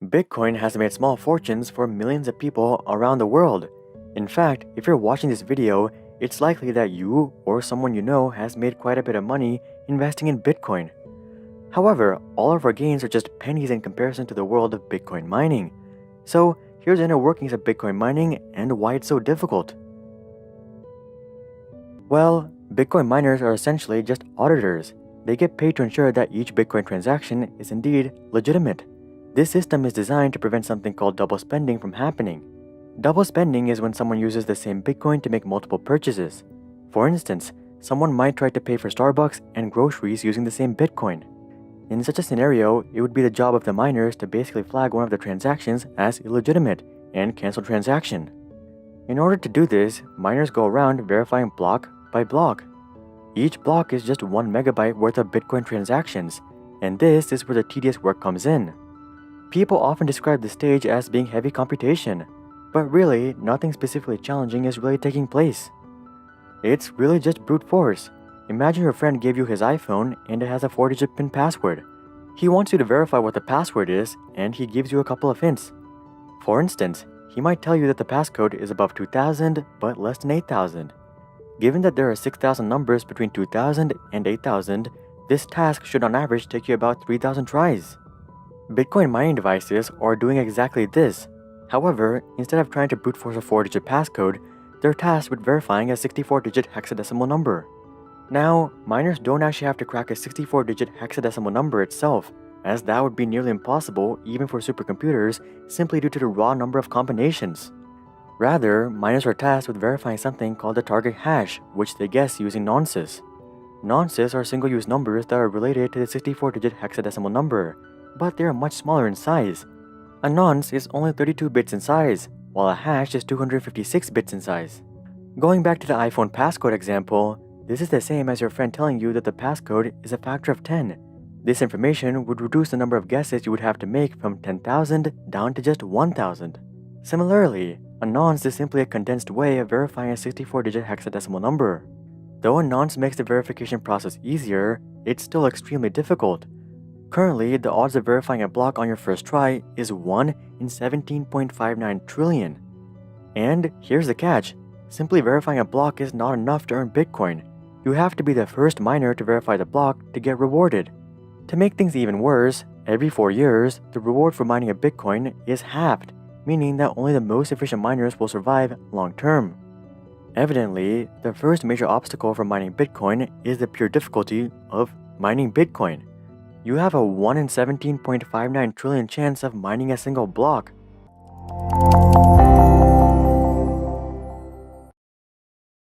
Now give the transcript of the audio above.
Bitcoin has made small fortunes for millions of people around the world. In fact, if you're watching this video, it's likely that you or someone you know has made quite a bit of money investing in Bitcoin. However, all of our gains are just pennies in comparison to the world of Bitcoin mining. So, here's the inner workings of Bitcoin mining and why it's so difficult. Well, Bitcoin miners are essentially just auditors. They get paid to ensure that each Bitcoin transaction is indeed legitimate. This system is designed to prevent something called double spending from happening. Double spending is when someone uses the same Bitcoin to make multiple purchases. For instance, someone might try to pay for Starbucks and groceries using the same Bitcoin. In such a scenario, it would be the job of the miners to basically flag one of the transactions as illegitimate and cancel transaction. In order to do this, miners go around verifying block by block. Each block is just 1 megabyte worth of Bitcoin transactions, and this is where the tedious work comes in. People often describe this stage as being heavy computation, but really, nothing specifically challenging is really taking place. It's really just brute force. Imagine your friend gave you his iPhone and it has a 4-digit PIN password. He wants you to verify what the password is, and he gives you a couple of hints. For instance, he might tell you that the passcode is above 2000 but less than 8000. Given that there are 6,000 numbers between 2000 and 8000, this task should on average take you about 3,000 tries. Bitcoin mining devices are doing exactly this. However, instead of trying to brute force a 4-digit passcode, they're tasked with verifying a 64-digit hexadecimal number. Now, miners don't actually have to crack a 64-digit hexadecimal number itself, as that would be nearly impossible even for supercomputers simply due to the raw number of combinations. Rather, miners are tasked with verifying something called the target hash, which they guess using nonces. Nonces are single-use numbers that are related to the 64-digit hexadecimal number, but they are much smaller in size. A nonce is only 32 bits in size, while a hash is 256 bits in size. Going back to the iPhone passcode example, this is the same as your friend telling you that the passcode is a factor of 10. This information would reduce the number of guesses you would have to make from 10,000 down to just 1,000. Similarly, a nonce is simply a condensed way of verifying a 64-digit hexadecimal number. Though a nonce makes the verification process easier, it's still extremely difficult. Currently, the odds of verifying a block on your first try is 1 in 17.59 trillion. And here's the catch. Simply verifying a block is not enough to earn Bitcoin. You have to be the first miner to verify the block to get rewarded. To make things even worse, every 4 years, the reward for mining a Bitcoin is halved, meaning that only the most efficient miners will survive long term. Evidently, the first major obstacle for mining Bitcoin is the pure difficulty of mining Bitcoin. You have a 1 in 17.59 trillion chance of mining a single block,